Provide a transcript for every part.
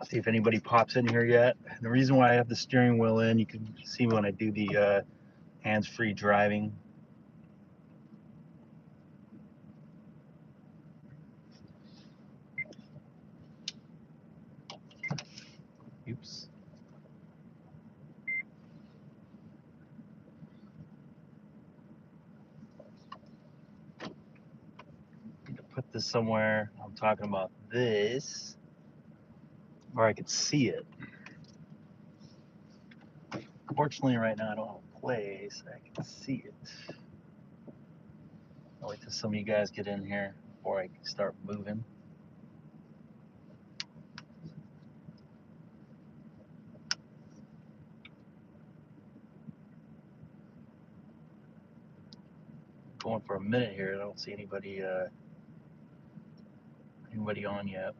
See if anybody pops in here yet. And the reason why I have the steering wheel in, you can see when I do the hands-free driving. Oops. Need to put this somewhere. I'm talking about this, where I could see it. Fortunately, right now I don't have a place I can see it. I'll wait till some of you guys get in here before I start moving. Going for a minute here. I don't see anybody on yet.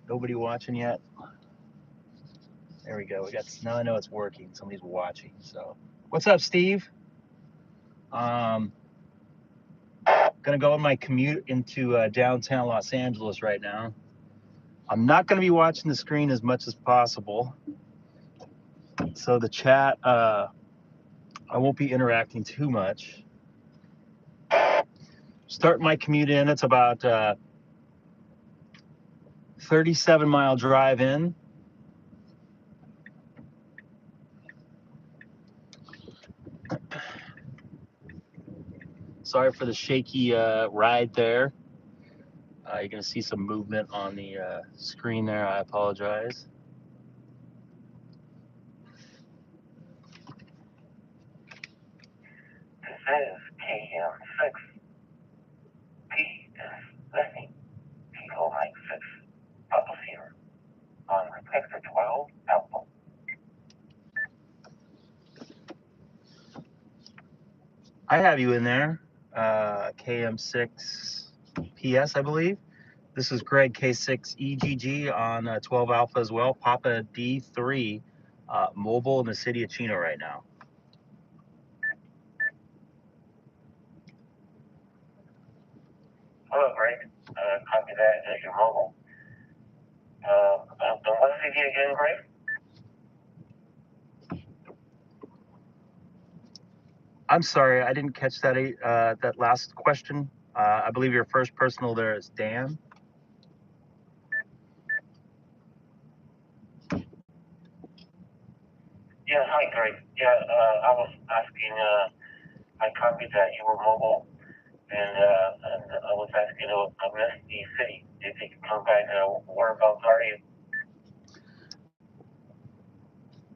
Nobody watching yet. There we go. Now I know it's working. Somebody's watching. So, what's up, Steve? Gonna go on my commute into downtown Los Angeles right now. I'm not gonna be watching the screen as much as possible. So the chat, I won't be interacting too much. Starting my commute in. It's about 37-mile drive in. Sorry for the shaky ride there. You're going to see some movement on the screen there. I apologize. This is KM6. P is listening. Kilo 96. Bubbles here. On Sector 12, Alpha. I have you in there. KM6 PS, I believe. This is Greg K6EGG on 12 Alpha as well. Papa D3 mobile in the city of Chino right now. Hello, Greg. Copy that as your mobile. What city again, Greg? I'm sorry, I didn't catch that that last question. I believe your first personal there is Dan. Yeah, hi, Greg. Yeah, I was asking, I copied that you were mobile, and I was asking, I missed the city. If you can come back, whereabouts are you?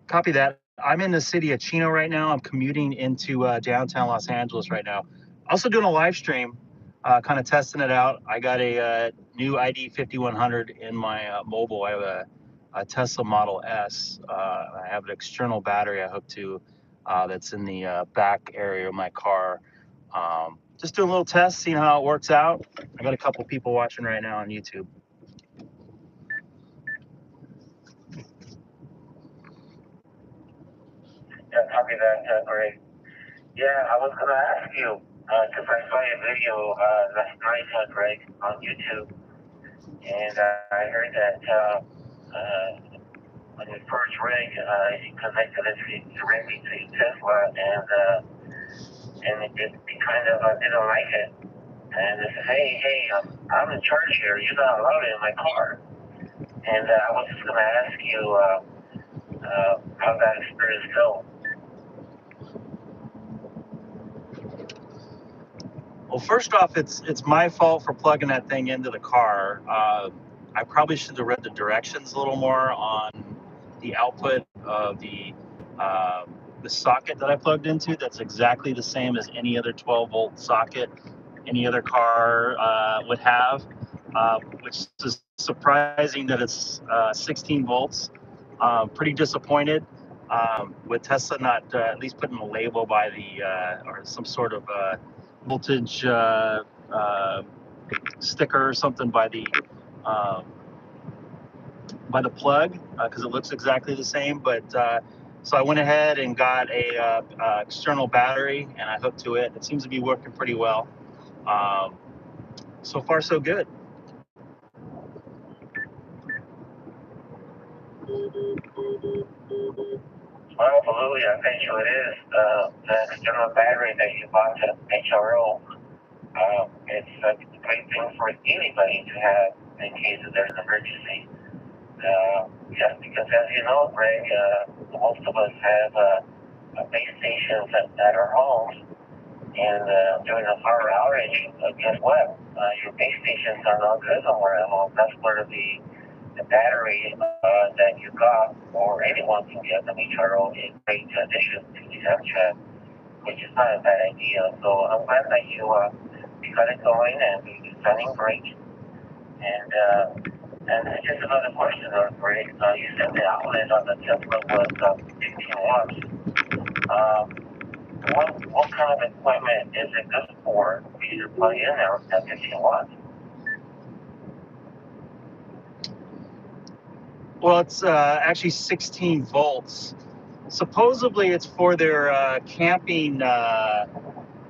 Copy that. I'm in the city of Chino right now. I'm commuting into downtown Los Angeles right now. Also doing a live stream, kind of testing it out. I got a new ID 5100 in my mobile. I have a Tesla Model S. I have an external battery I hooked to that's in the back area of my car. Just doing a little test, seeing how it works out. I got a couple people watching right now on YouTube. Yeah, copy that, Greg. Yeah, I was going to ask you, because I saw your video last night, Greg, on YouTube, and I heard that on your first rig, you connected it directly to your Tesla, and it kind of didn't like it. And it said, hey, I'm in charge here. You're not allowed in my car. And I was just going to ask you how that experience go. Well, first off, it's my fault for plugging that thing into the car. I probably should have read the directions a little more on the output of the socket that I plugged into. That's exactly the same as any other 12-volt socket any other car would have, which is surprising that it's 16 volts. Pretty disappointed with Tesla not at least putting a label by the or some sort of voltage sticker or something by the plug, because it looks exactly the same. But So I went ahead and got a external battery, and I hooked to it. It seems to be working pretty well. So far, so good. Well, absolutely, I think so it is. The external battery that you bought at HRO, it's a great thing for anybody to have in case there's an emergency. Just because, as you know, Greg, most of us have base stations at our homes, and during a power outage, guess what? Your base stations are not good somewhere at home. That's where the battery that you got, or anyone can get from HRO, is great addition to the chat, which is not a bad idea. So I'm glad that you got it going and it's sounding great. And just another question, Greg. You said the outlet on the Tesla was 15 watts. What kind of equipment is it good for you to plug in there at 15 watts? Well, it's actually 16 volts. Supposedly, it's for their camping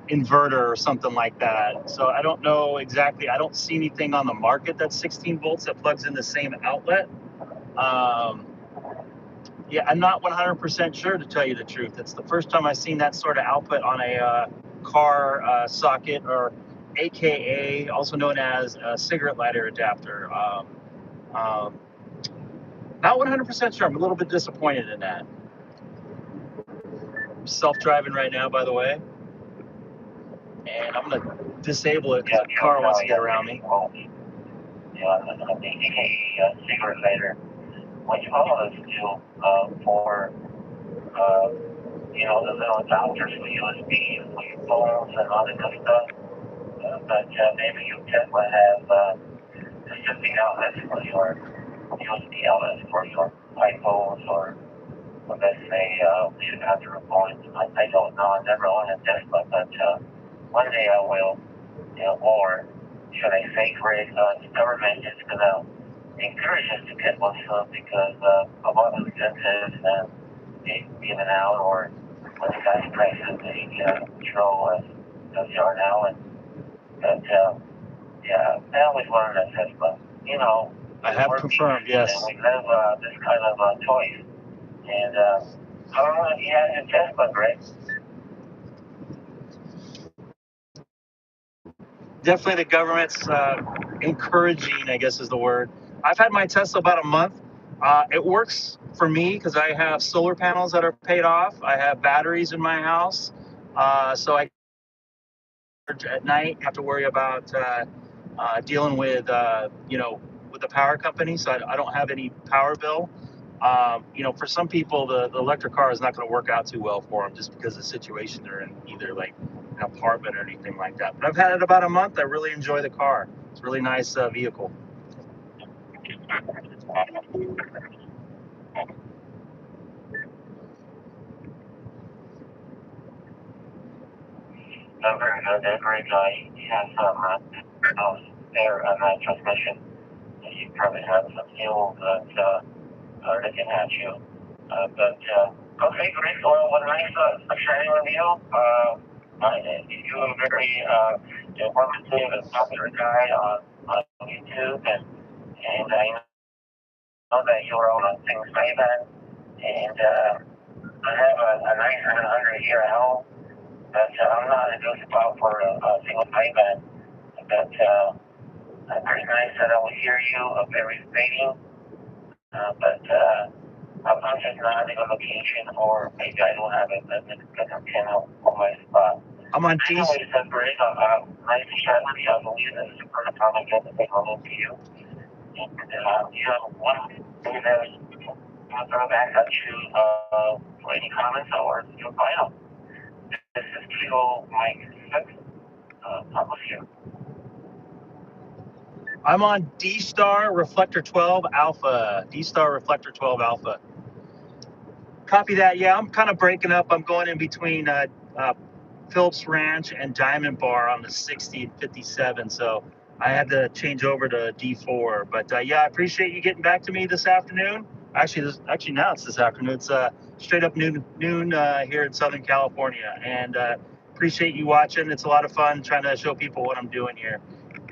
inverter or something like that. So I don't know exactly. I don't see anything on the market that's 16 volts that plugs in the same outlet. Yeah, I'm not 100% sure, to tell you the truth. It's the first time I've seen that sort of output on a car socket, or AKA also known as a cigarette lighter adapter. Not 100% sure. I'm a little bit disappointed in that. I'm self-driving right now, by the way, and I'm gonna disable it because the car wants to get around me. Yeah, the AKA cigarette lighter, which all of us do for the little adapters for USB, for your phones and all that good stuff. But maybe your Tesla has specific outlets for your USB outlets for your iPhones, or let's say lead adapter points. I don't know. I never owned a Tesla, but one day I will. Or should I say, Greg, the government is going to encourage us to get one soon, because a lot of incentives and given out, or when the gas prices they control as they are now. But yeah, I always wanted a Tesla. I have confirmed, yes. And we have this kind of choice. And how long have you had your Tesla, Greg? Definitely the government's encouraging, I guess is the word. I've had my Tesla about a month. It works for me because I have solar panels that are paid off. I have batteries in my house. So I at night have to worry about dealing with, with the power company. So I don't have any power bill. For some people, the electric car is not going to work out too well for them, just because of the situation they're in, either like an apartment or anything like that. But I've had it about a month. I really enjoy the car. It's a really nice vehicle. Very good. Every guy has their transmission. You probably have some fuel that are looking at you. Okay, great. Well, what nice sharing with you. You're very informative and popular guy on YouTube, and I know that you're on things like that. And I have a nice 700 here at home, but I'm not a good spot for a single payment. But very nice that I will hear you, very fading. But I'm just not in a location, or maybe I don't have it that I'm channel on my spot. I'm on D. Anyways, great. Nice to chat with you. I believe this is the first time I get to say hello to you. And you have one thing that I'll throw back at you for any comments or your final. This is Kilo Mike 6. Talk with you. I'm on D-Star Reflector 12 Alpha. D-Star Reflector 12 Alpha. Copy that. Yeah, I'm kind of breaking up. I'm going in between Phillips Ranch and Diamond Bar on the 60 and 57. So I had to change over to D4. But yeah, I appreciate you getting back to me this afternoon. Actually now it's this afternoon. It's straight up noon here in Southern California, and appreciate you watching. It's a lot of fun trying to show people what I'm doing here.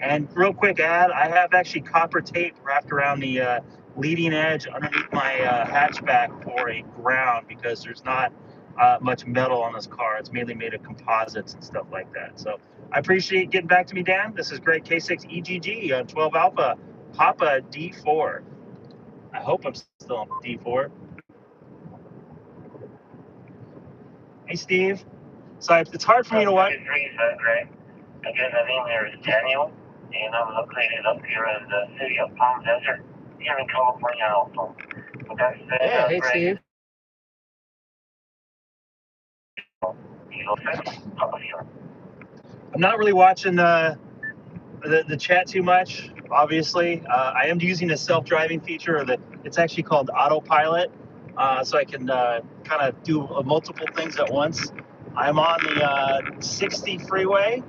And real quick ad, I have actually copper tape wrapped around the leading edge underneath my hatchback for a ground, because there's not much metal on this car. It's mainly made of composites and stuff like that. So I appreciate getting back to me, Dan. This is Greg K6 EGG on 12 Alpha Papa D4. I hope I'm still on D4. Hey, Steve. So it's hard for me to watch. Greg. Again, my name here is Daniel, and I'm located up here in the city of Palm Desert, here in California also. With that said, Yeah, hey, Greg, Steve. I'm not really watching the chat too much, obviously. I am using a self-driving feature, or it's actually called autopilot, so I can kind of do multiple things at once. I'm on the 60 freeway,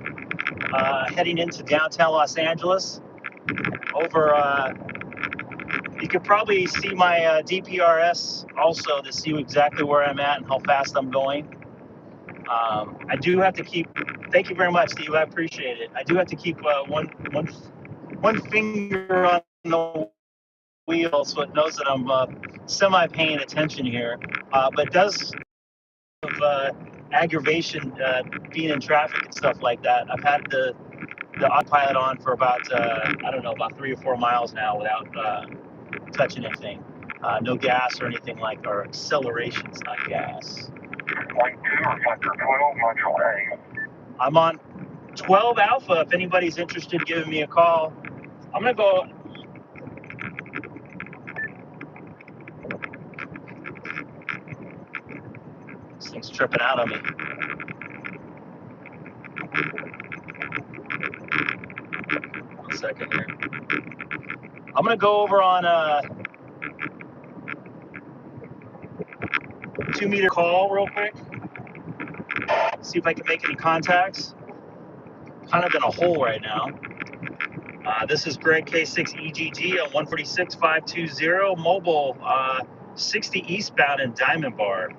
heading into downtown Los Angeles. You could probably see my DPRS also to see exactly where I'm at and how fast I'm going. I do have to keep. Thank you very much, Steve. I appreciate it. I do have to keep one finger on the wheel so it knows that I'm semi paying attention here. But it does have aggravation being in traffic and stuff like that. I've had the autopilot on for about I don't know, about 3 or 4 miles now without touching anything. No gas or anything like, or acceleration's not gas. I'm on 12 Alpha. If anybody's interested in giving me a call, I'm gonna go. This thing's tripping out on me. One second here. I'm gonna go over on a 2-meter call real quick. See if I can make any contacts. Kind of in a hole right now. This is Greg K6 EGG on 146-520 mobile, 60 eastbound in Diamond Bar.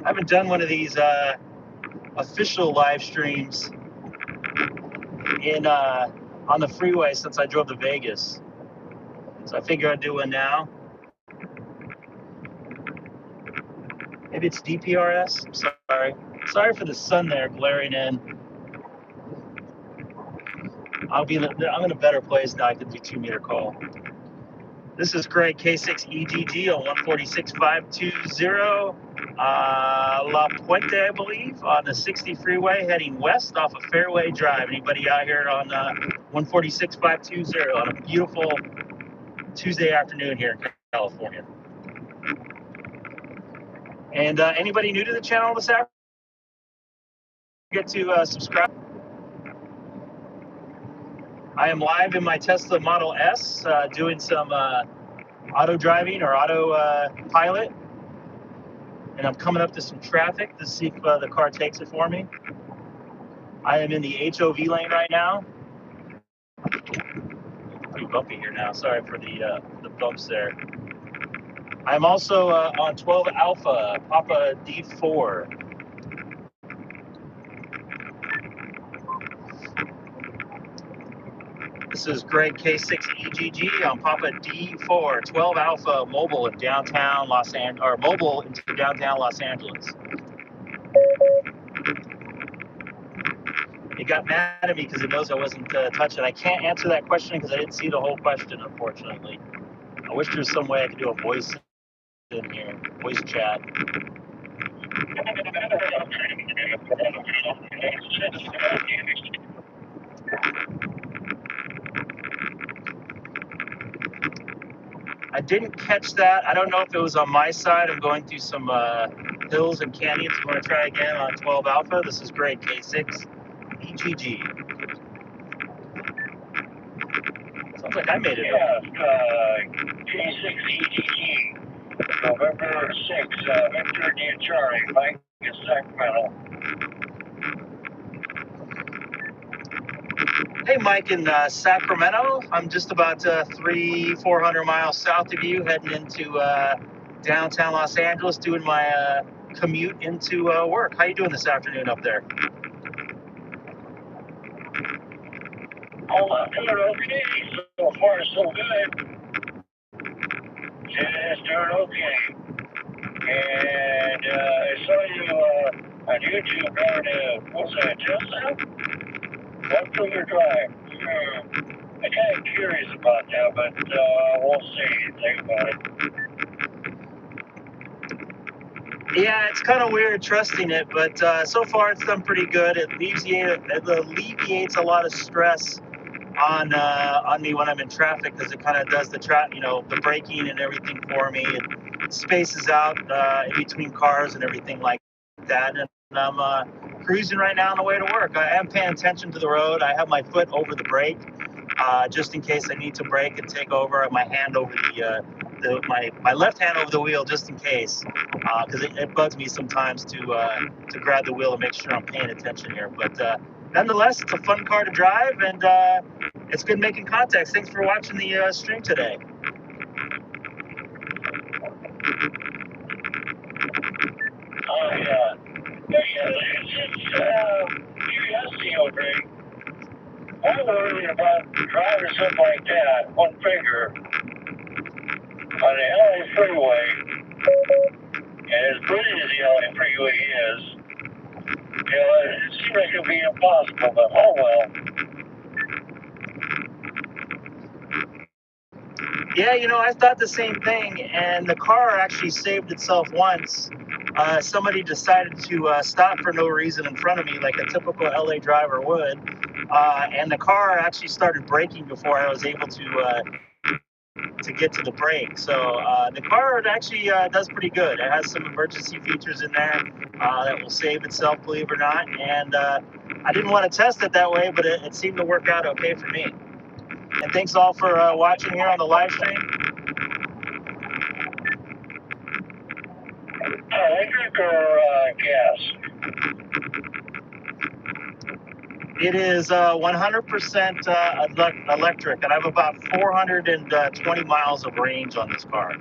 I haven't done one of these official live streams on the freeway since I drove to Vegas. So I figure I'd do one now. Maybe it's DPRS. I'm sorry for the sun there glaring in. I'm in a better place now. I can do 2-meter call. This is Greg K6 EGG on 146-520 La Puente, I believe, on the 60 freeway heading west off of Fairway Drive. Anybody out here on 146-520 on a beautiful Tuesday afternoon here in California? And anybody new to the channel this afternoon, get to subscribe. I am live in my Tesla Model S doing some auto driving or auto pilot, and I'm coming up to some traffic to see if the car takes it for me. I am in the HOV lane right now. Pretty bumpy here now. Sorry for the bumps there. I'm also on 12 Alpha Papa D4. This is Greg K6 EGG on Papa D4, 12 Alpha mobile in downtown Los Angeles, or mobile into downtown Los Angeles. It got mad at me because it knows I wasn't touching. I can't answer that question because I didn't see the whole question, unfortunately. I wish there was some way I could do a voice in here, voice chat. I didn't catch that. I don't know if it was on my side. I'm going through some hills and canyons. I'm going to try again on 12 Alpha. This is Greg K6 EGG. Sounds like I made it. Yeah, K6 EGG, November 6, Victor Dear Charlie, Mike in Sacramento. Hey, Mike in Sacramento. I'm just about 400 miles south of you, heading into downtown Los Angeles, doing my commute into work. How you doing this afternoon up there? Oh, I'm doing okay. So far, so good. Just doing okay. And I saw you on YouTube going to, what's that, Tulsa? Vancouver Drive. I'm kind of curious about that, but we'll see. Think about it. Yeah, it's kind of weird trusting it, but so far it's done pretty good. It alleviates a lot of stress on me when I'm in traffic, because it kind of does the braking and everything for me. It spaces out in between cars and everything like that. And I'm cruising right now on the way to work. I am paying attention to the road. I have my foot over the brake just in case I need to brake and take over. My hand over my left hand over the wheel just in case, because it bugs me sometimes to grab the wheel and make sure I'm paying attention here. But nonetheless, it's a fun car to drive, and it's good making contacts. Thanks for watching the stream today. Oh, yeah. It's just curiosity over it. I'm worried about driving something like that, one finger, on the LA freeway. And as good as the LA freeway is, it seems like it'll be impossible, but oh well. Yeah, I thought the same thing, and the car actually saved itself once. Somebody decided to stop for no reason in front of me, like a typical LA driver would, and the car actually started braking before I was able to get to the brake. So the car actually does pretty good. It has some emergency features in there that will save itself, believe it or not. And I didn't want to test it that way, but it seemed to work out okay for me. And thanks all for watching here on the live stream. Electric or gas? It is 100% electric, and I have about 420 miles of range on this car.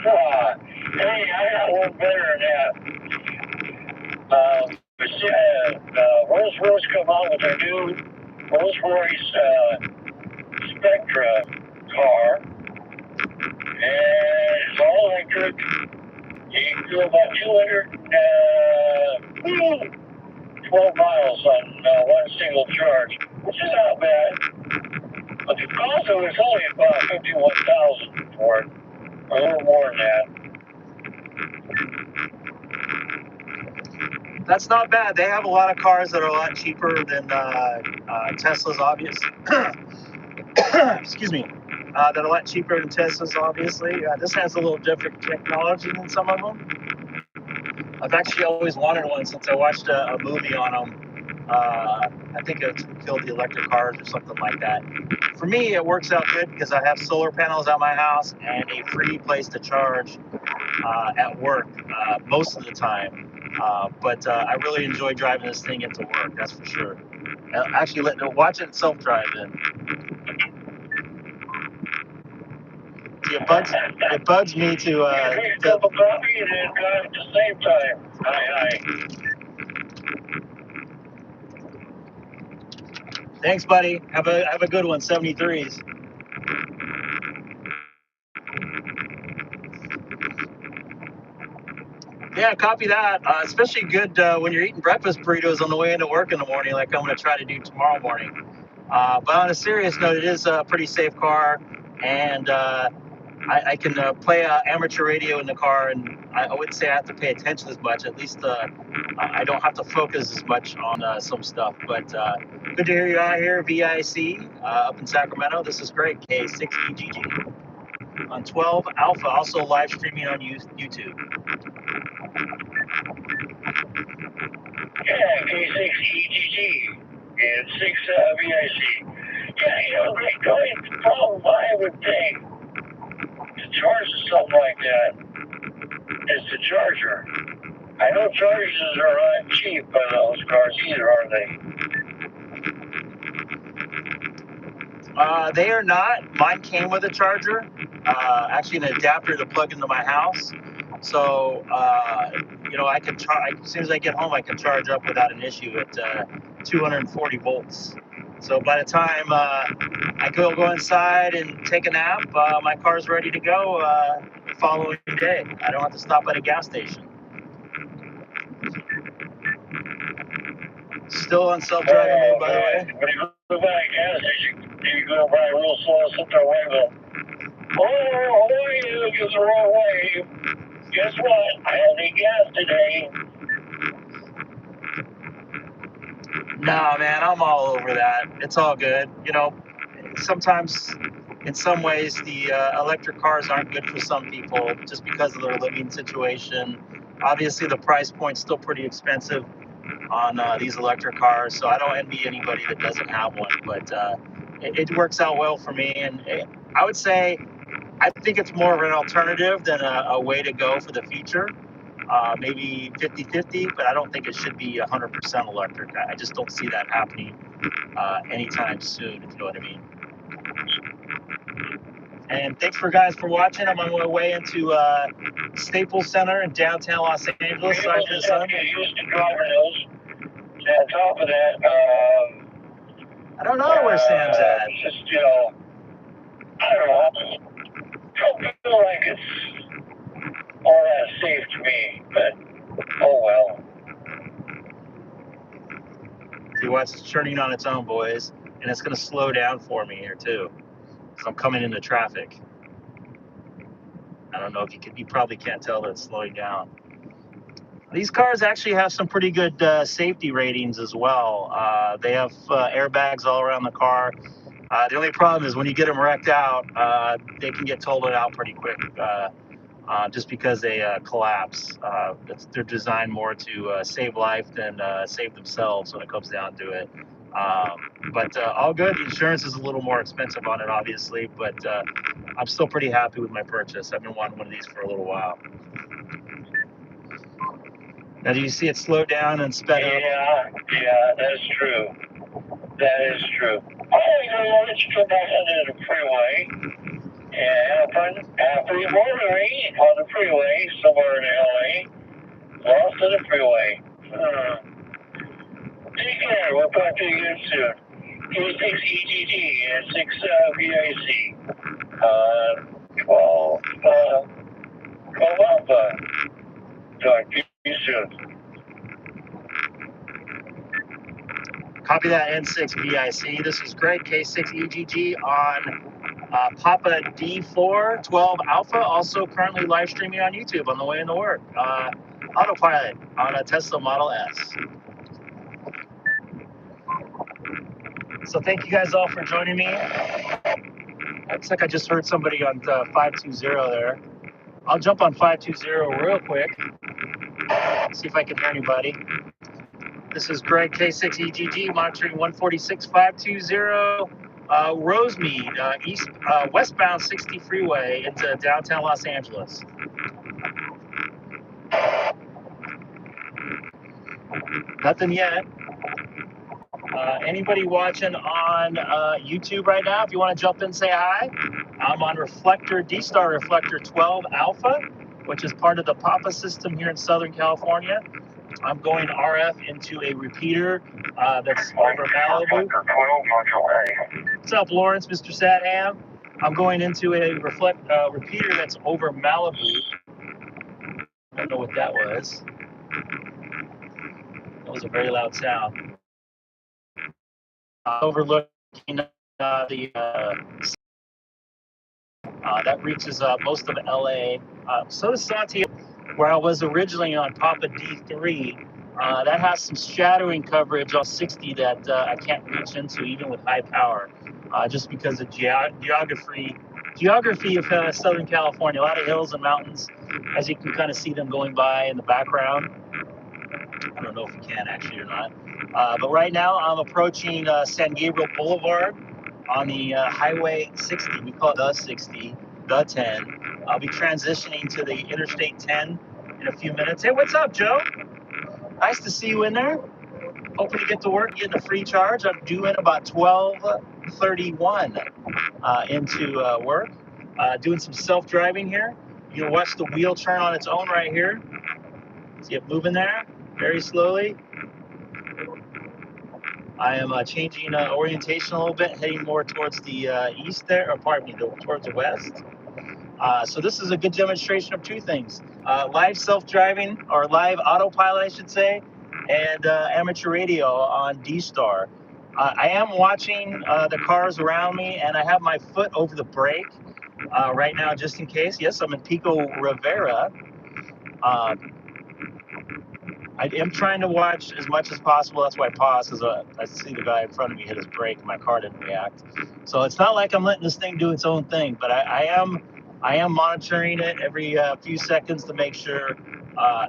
Hey, I got one better than that. Rolls-Royce come out with their new Rolls-Royce Spectra car, and it's all electric. You can do about 212 miles on one single charge, which is not bad. But the cost of it's only about $51,000 for it, or a little more than that. That's not bad. They have a lot of cars that are a lot cheaper than Tesla's, obvious. Excuse me. That are a lot cheaper than Tesla's, obviously. This has a little different technology than some of them. I've actually always wanted one since I watched a movie on them. I think it killed the electric cars or something like that. For me, it works out good because I have solar panels at my house and a free place to charge at work most of the time. But I really enjoy driving this thing into work, that's for sure. Actually, watch it self-drive then. See, it bugs me to drink a cup of coffee and then drive at the same time. Aye. Thanks, buddy. Have a good one. 73s. Yeah, copy that. Especially good when you're eating breakfast burritos on the way into work in the morning, like I'm going to try to do tomorrow morning. But on a serious note, it is a pretty safe car, and I can play amateur radio in the car, and I wouldn't say I have to pay attention as much. At least I don't have to focus as much on some stuff. But good to hear you out here, VIC, up in Sacramento. This is great, K6EGG on 12 Alpha, also live streaming on YouTube. Yeah, K6EGG and 6 VIC. Yeah, the only problem I would think to charge something like that is the charger. I I know charges are not cheap on those cars either, are they? They are not. Mine came with a charger, actually an adapter to plug into my house. So, I can charge, as soon as I get home, I can charge up without an issue at 240 volts. So by the time I go inside and take a nap, my car's ready to go the following day. I don't have to stop at a gas station. Still on self-driving mode, by the way. When you go by a gas station, you go by real slow, sit there and go, oh, you're the wrong way. Guess what? I don't need gas today. Nah, man, I'm all over that. It's all good. Sometimes, in some ways, the electric cars aren't good for some people just because of their living situation. Obviously, the price point's still pretty expensive on these electric cars, so I don't envy anybody that doesn't have one. But it works out well for me, and I would say I think it's more of an alternative than a way to go for the future. Maybe 50-50, but I don't think it should be 100% electric. I just don't see that happening anytime soon, if you know what I mean. And thanks for watching. I'm on my way into Staples Center in downtown Los Angeles. Sorry for the sun. Get used to driving those. On top of that, I don't know where Sam's at. Just, I don't know. I don't feel like it's all that safe to me, but oh well. See, watch, it's turning on its own, boys, and it's going to slow down for me here too. So I'm coming into traffic. I don't know if you probably can't tell that it's slowing down. These cars actually have some pretty good safety ratings as well. They have airbags all around the car. The only problem is when you get them wrecked out, they can get totaled out pretty quick just because they collapse. They're designed more to save life than save themselves when it comes down to it. But all good. The insurance is a little more expensive on it, obviously, but I'm still pretty happy with my purchase. I've been wanting one of these for a little while. Now, do you see it slow down and sped up? Yeah, that's true. That is true. Why don't you go back onto the freeway and after you've already on the freeway somewhere in LA, lost to the freeway. Take care. We'll talk to you again soon. K6 EGG and 6 VIC. 12 Alpha. Talk to you soon. Copy that, N6 VIC. This is Greg, K6 EGG on Papa D4 12 Alpha. Also currently live streaming on YouTube on the way into work. Autopilot on a Tesla Model S. So thank you guys all for joining me. Looks like I just heard somebody on 520 there. I'll jump on 520 real quick. See if I can hear anybody. This is Greg, K6 EGG, monitoring 146.520 Rosemead, westbound 60 freeway into downtown Los Angeles. Nothing yet. Anybody watching on YouTube right now, if you want to jump in, say hi. I'm on D-Star Reflector 12 Alpha, which is part of the Papa system here in Southern California. I'm going RF into a repeater that's over Malibu. What's up, Lawrence, Mr. Sadham? I'm going into a repeater that's over Malibu. I don't know what that was. That was a very loud sound. Overlooking that reaches most of LA. So does Santiago, where I was originally on Papa D3. That has some shadowing coverage on 60 that I can't reach into even with high power, just because of geography of Southern California. A lot of hills and mountains, as you can kind of see them going by in the background. I don't know if you can actually or not. But right now I'm approaching San Gabriel Boulevard on the Highway 60. We call it the 60, the 10. I'll be transitioning to the Interstate 10 in a few minutes. Hey, what's up, Joe? Nice to see you in there. Hoping to get to work, getting a free charge. I'm due in about 12:31 into work. Doing some self-driving here. You can watch the wheel turn on its own right here. See it moving there, very slowly. I am changing orientation a little bit, heading more towards the east there, or pardon me, towards the west. So this is a good demonstration of two things. Live self-driving, or live autopilot, I should say, and amateur radio on D-Star. I am watching the cars around me, and I have my foot over the brake right now, just in case. Yes, I'm in Pico Rivera. I am trying to watch as much as possible. That's why I paused, because I see the guy in front of me hit his brake, and my car didn't react. So it's not like I'm letting this thing do its own thing, but I am monitoring it every few seconds to make sure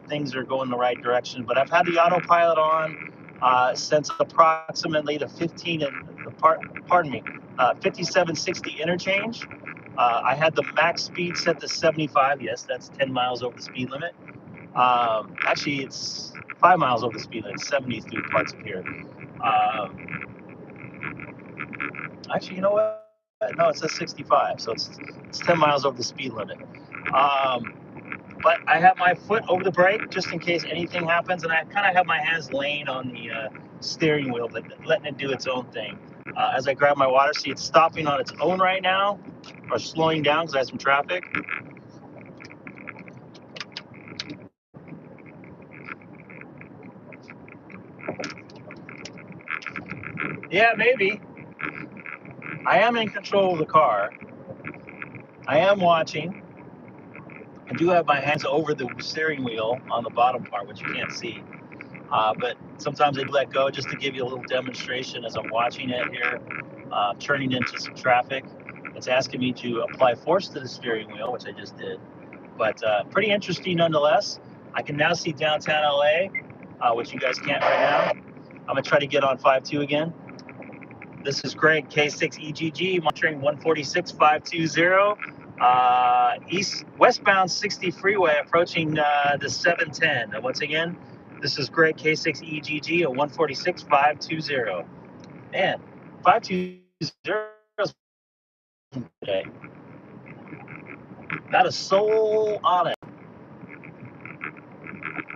things are going the right direction. But I've had the autopilot on since approximately the 5760 interchange. I had the max speed set to 75. Yes, that's 10 miles over the speed limit. Actually, it's 5 miles over the speed limit, 70 through parts of here. Actually, you know what? No, it says 65, so it's 10 miles over the speed limit. But I have my foot over the brake just in case anything happens, and I kind of have my hands laying on the steering wheel, but letting it do its own thing. As I grab my water, see it's stopping on its own right now, or slowing down because I have some traffic. Yeah, maybe. I am in control of the car. I am watching. I do have my hands over the steering wheel on the bottom part, which you can't see. But sometimes I do let go just to give you a little demonstration as I'm watching it here, turning into some traffic. It's asking me to apply force to the steering wheel, which I just did. But pretty interesting nonetheless. I can now see downtown LA, which you guys can't right now. I'm going to try to get on 5.2 again. This is Greg, K6EGG, monitoring 146.520. Westbound 60 freeway approaching the 710. And once again, this is Greg, K6EGG at 146.520. Man, 520 today. Not a soul on it.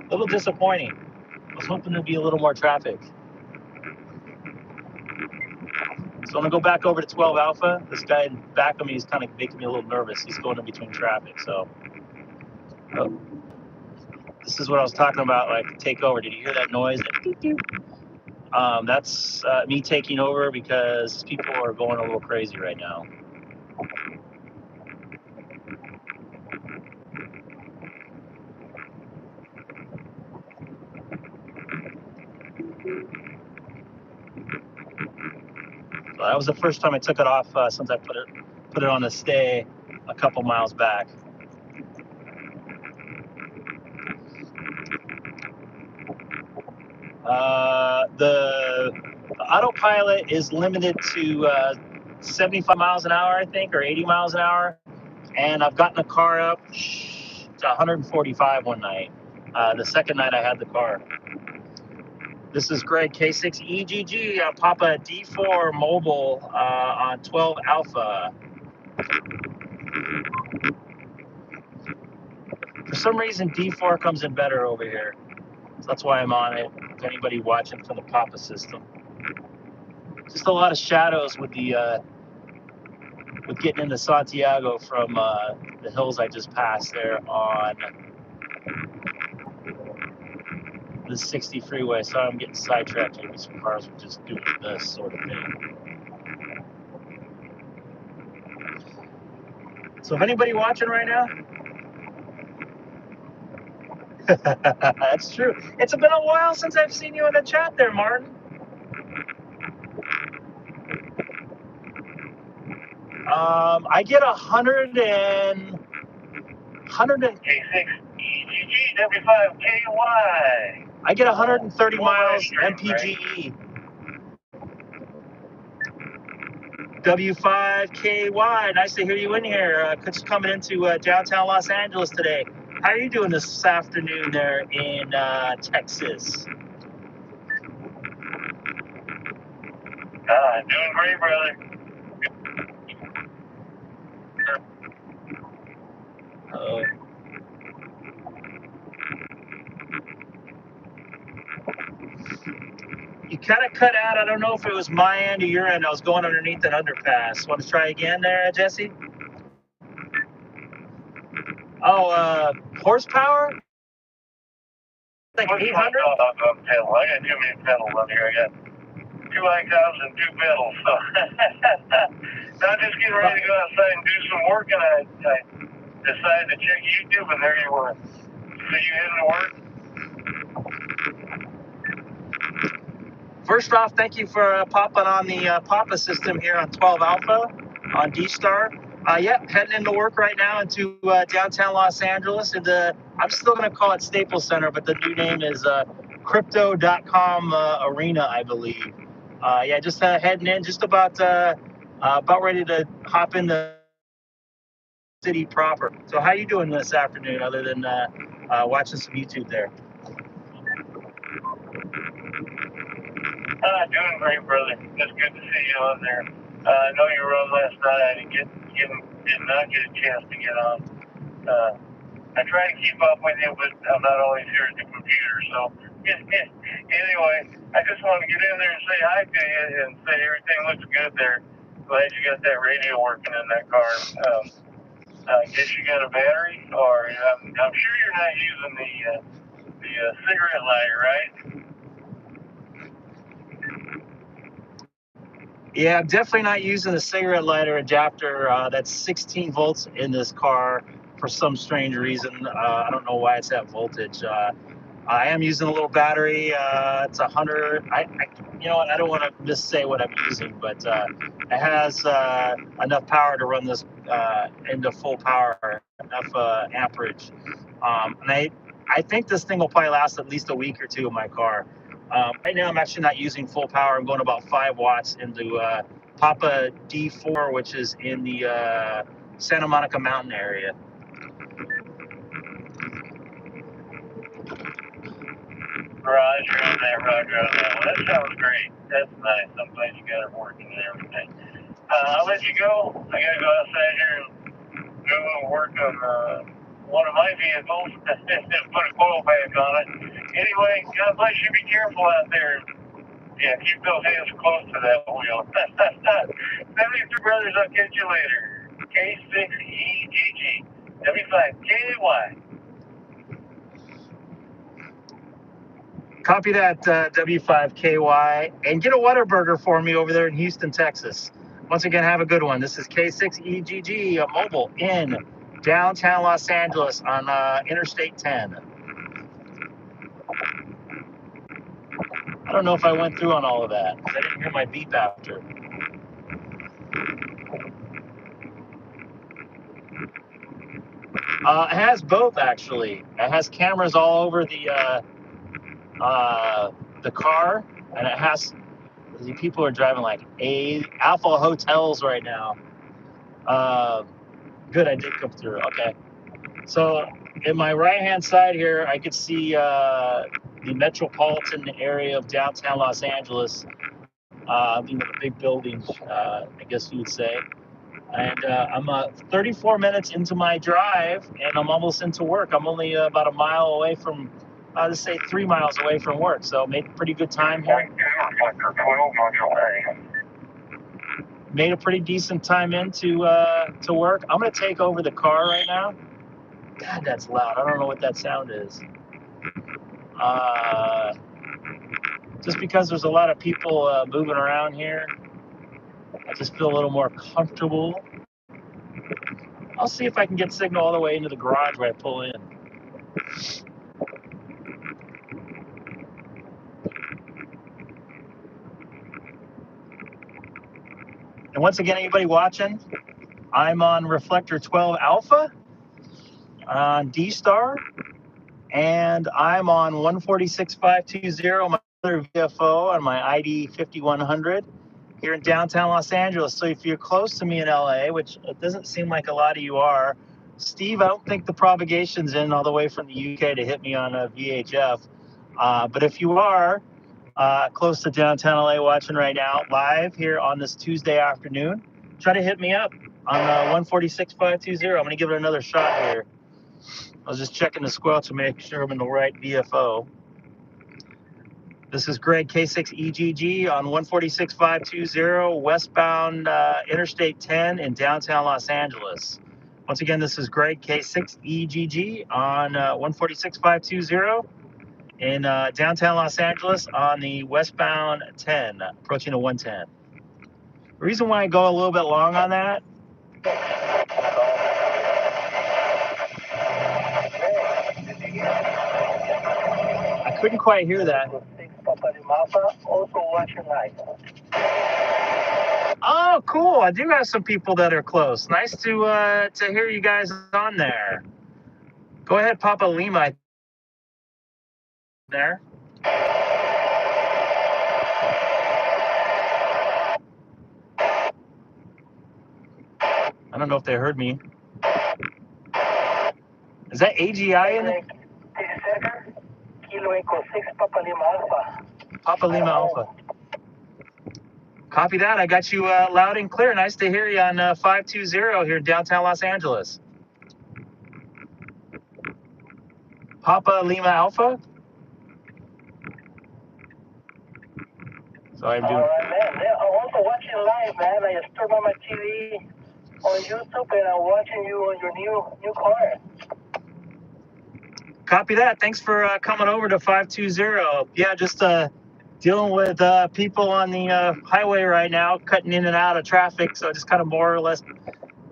A little disappointing. I was hoping there'd be a little more traffic. So I'm gonna go back over to 12 Alpha. This guy in back of me is kind of making me a little nervous. He's going in between traffic. So this is what I was talking about, like take over. Did you hear that noise? That's me taking over because people are going a little crazy right now. So that was the first time I took it off since I put it on a stay a couple miles back. The autopilot is limited to 75 miles an hour, I think, or 80 miles an hour. And I've gotten the car up to 145 one night. The second night I had the car. This is Greg, K6EGG, Papa D4 Mobile on 12 Alpha. For some reason, D4 comes in better over here. So that's why I'm on it. If anybody watching from the Papa system. Just a lot of shadows with the with getting into Santiago from the hills I just passed there on the 60 freeway. Sorry, I'm getting sidetracked. Maybe some cars were just doing this sort of thing. So if anybody watching right now, that's true. It's been a while since I've seen you in the chat there, Martin. I get 100 and W5KY. I get 130 miles MPGE. W5KY. Nice to hear you in here. Just coming into downtown Los Angeles today. How are you doing this afternoon there in Texas? Doing great, brother. Uh, you kind of cut out. I don't know if it was my end or your end. I was going underneath an underpass. Want to try again there, Jesse? Oh, horsepower? Like 800? I got too many pedals on here. I got 2 icons and 2 pedals. So I'm just getting ready to go outside and do some work, and I decided to check YouTube, and there you were. So you heading to work? First off, thank you for popping on the Papa system here on 12 Alpha on D-Star. Yep, heading into work right now into downtown Los Angeles. I'm still going to call it Staples Center, but the new name is Crypto.com Arena, I believe. Yeah, just heading in, just about ready to hop in the city proper. So how you doing this afternoon other than watching some YouTube there? Doing great, brother. It's good to see you on there. I know you were on last night. I did not get a chance to get on. I try to keep up with you, but I'm not always here at the computer. So anyway, I just want to get in there and say hi to you and say everything looks good there. Glad you got that radio working in that car. I guess you got a battery, or I'm sure you're not using the cigarette lighter, right? Yeah, I'm definitely not using the cigarette lighter adapter. That's 16 volts in this car for some strange reason. I don't know why it's that voltage. I am using a little battery. It's 100. You know what? I don't want to just say what I'm using, but it has enough power to run this into full power, enough amperage. And I think this thing will probably last at least a week or two in my car. Right now, I'm actually not using full power. I'm going about 5 watts into Papa D4, which is in the Santa Monica Mountain area. Roger on that, Roger on that. Well, that sounds great. That's nice. I'm glad you got it working and everything. I'll let you go. I got to go outside here and do a little work on one of my vehicles and put a coil pack on it. Anyway, God bless you. Be careful out there. Yeah, keep those hands close to that wheel. 72 brothers, I'll catch you later. K6EGG. W5KY. Copy that, W5KY, and get a Whataburger for me over there in Houston, Texas. Once again, have a good one. This is K6EGG mobile in downtown Los Angeles on Interstate 10. I don't know if I went through on all of that because I didn't hear my beep after. It has both, actually. It has cameras all over the car, and it has. The people are driving like Alpha hotels right now. Good, I did come through. Okay. So in my right-hand side here, I could see the metropolitan area of downtown Los Angeles. The big buildings, I guess you would say. And I'm 34 minutes into my drive, and I'm almost into work. I'm only about a mile away from, let's say 3 miles away from work. So made pretty good time here. Made a pretty decent time into to work. I'm gonna take over the car right now. God, that's loud. I don't know what that sound is. Just because there's a lot of people moving around here, I just feel a little more comfortable. I'll see if I can get signal all the way into the garage where I pull in. And once again, anybody watching, I'm on Reflector 12 Alpha on D-Star, and I'm on 146520, my other VFO on my ID 5100 here in downtown Los Angeles. So if you're close to me in LA, which it doesn't seem like a lot of you are, Steve, I don't think the propagation's in all the way from the UK to hit me on a VHF. But if you are close to downtown LA watching right now, live here on this Tuesday afternoon, try to hit me up on 146520. I'm going to give it another shot here. I was just checking the squelch to make sure I'm in the right VFO. This is Greg K6EGG on 146520 westbound Interstate 10 in downtown Los Angeles. Once again, this is Greg K6EGG on 146520 in downtown Los Angeles on the westbound 10, approaching the 110. The reason why I go a little bit long on that, I couldn't quite hear that. Also watching live. Oh, cool. I do have some people that are close. Nice to hear you guys on there. Go ahead, Papa Lima there. I don't know if they heard me. Is that AGI in it? Kilo Echo 6 Papa Lima Alpha. Papa Lima Alpha. Copy that. I got you loud and clear. Nice to hear you on 520 here in downtown Los Angeles. Papa Lima Alpha? Sorry, I'm doing. All right, man. I'm also watching live, man. I just turned on my TV on YouTube and I'm watching you on your new car. Copy that. Thanks for coming over to 520. Yeah, just dealing with people on the highway right now, cutting in and out of traffic. So just kind of more or less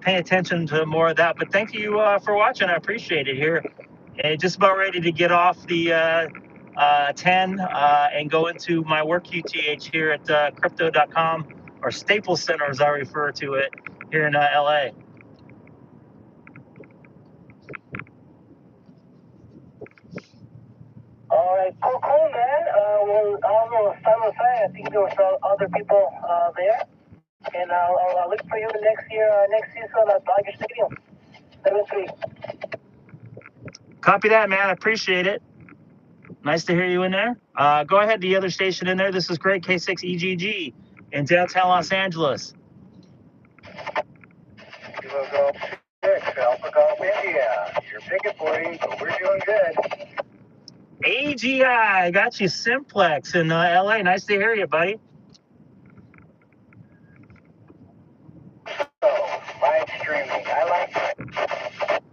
paying attention to more of that. But thank you for watching. I appreciate it here. And just about ready to get off the 10 and go into my work QTH here at crypto.com, or Staples Center as I refer to it, here in LA. All right, cool, man. Well, I'll stand aside. I think there were other people there. And I'll look for you next year, next season at Dodger Stadium. 7-3. Copy that, man. I appreciate it. Nice to hear you in there. Go ahead, the other station in there. This is Greg K6EGG in downtown Los Angeles. Kilo Golf 6, Alpha Golf India. You're picking for you, but we're doing good. AGI, got you Simplex in LA. Nice to hear you, buddy. So, live streaming. I like it.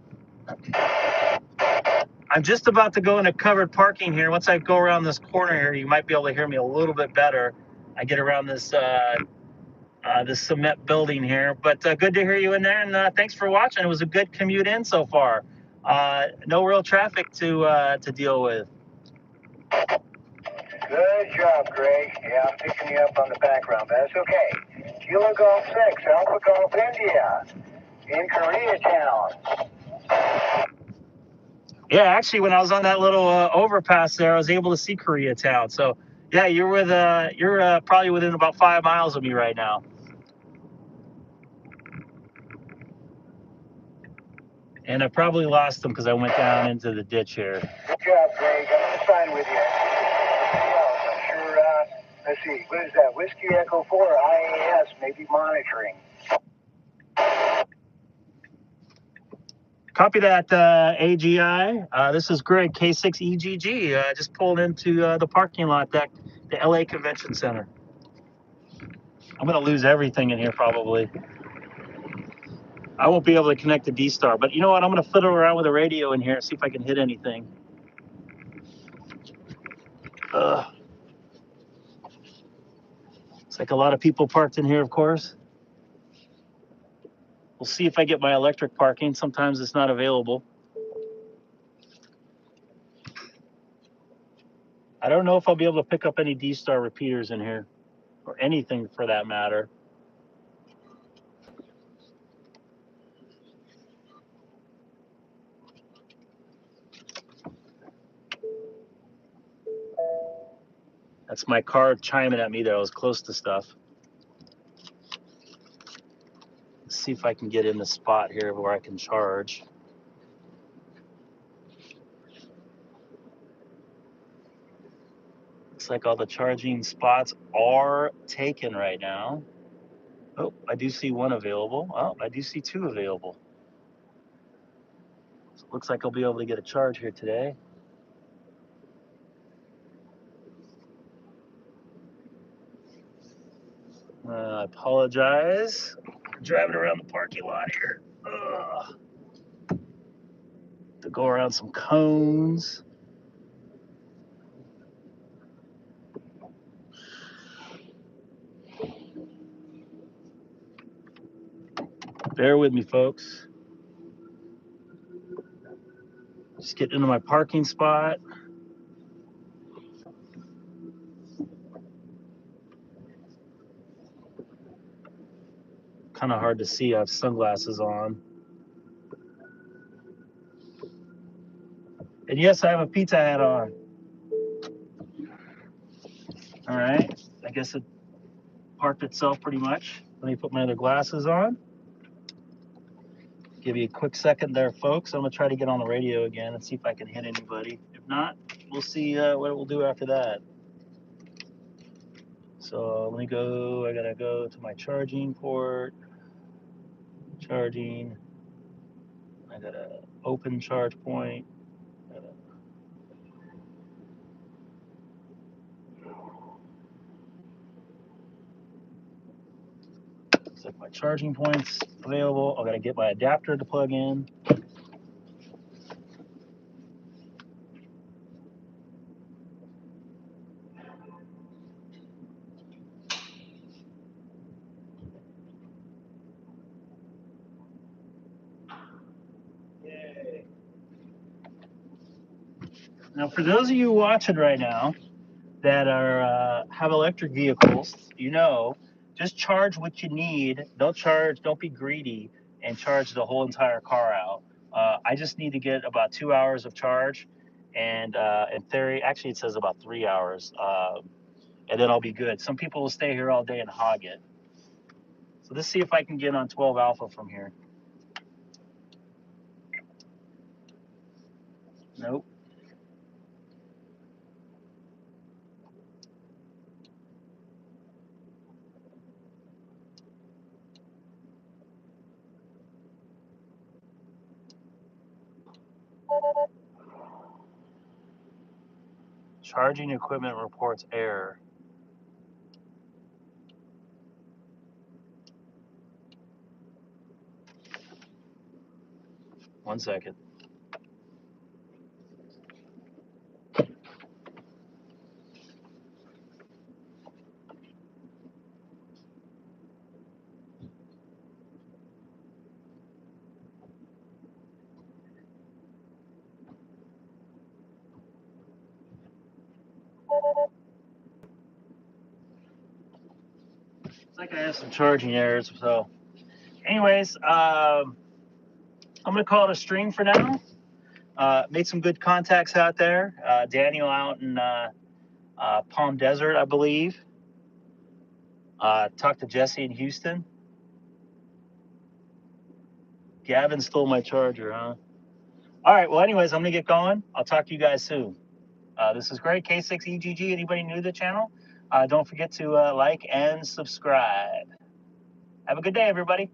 I'm just about to go into covered parking here. Once I go around this corner here, you might be able to hear me a little bit better. I get around this this cement building here. But good to hear you in there, and thanks for watching. It was a good commute in so far. No real traffic to deal with. Good job, Greg. Yeah, I'm picking you up on the background, but that's okay. Kilo Golf 6, Alpha Golf India, in Koreatown. Yeah, actually, when I was on that little overpass there, I was able to see Koreatown. So, yeah, you're probably within about 5 miles of me right now. And I probably lost them because I went down into the ditch here. Good job, Greg. I'm going to sign with you. I'm sure, let's see, what is that? Whiskey Echo 4, IAS, maybe monitoring. Copy that, AGI. This is Greg, K6EGG. Just pulled into the parking lot at the LA Convention Center. I'm going to lose everything in here probably. I won't be able to connect to D-Star, but you know what? I'm going to fiddle around with the radio in here and see if I can hit anything. It's like a lot of people parked in here, of course. We'll see if I get my electric parking. Sometimes it's not available. I don't know if I'll be able to pick up any D-Star repeaters in here, or anything for that matter. That's my car chiming at me that I was close to stuff. Let's see if I can get in the spot here where I can charge. Looks like all the charging spots are taken right now. Oh, I do see one available. Oh, I do see two available. So it looks like I'll be able to get a charge here today. I apologize. Driving around the parking lot here. Ugh. To go around some cones. Bear with me, folks. Just getting into my parking spot. Kind of hard to see. I have sunglasses on. And yes, I have a pizza hat on. All right. I guess it parked itself pretty much. Let me put my other glasses on. Give you a quick second there, folks. I'm going to try to get on the radio again and see if I can hit anybody. If not, we'll see what it will do after that. So let me go. I got to go to my charging port. Charging. I got to open charge point. Looks like my charging point's available. I got to get my adapter to plug in. Yay. Now, for those of you watching right now that are have electric vehicles, you know, just charge what you need. Don't be greedy and charge the whole entire car out. I just need to get about 2 hours of charge, and in theory, actually it says about 3 hours, and then I'll be good. Some people will stay here all day and hog it. So let's see if I can get on 12 alpha from here. Nope. Charging equipment reports error. One second. It's like I have some charging errors. So, anyways, I'm gonna call it a stream for now. Made some good contacts out there. Daniel out in Palm Desert, I believe. Talked to Jesse in Houston. Gavin stole my charger, huh? All right. Well, anyways, I'm gonna get going. I'll talk to you guys soon. This is great. K6EGG. Anybody new to the channel? Don't forget to like and subscribe. Have a good day, everybody.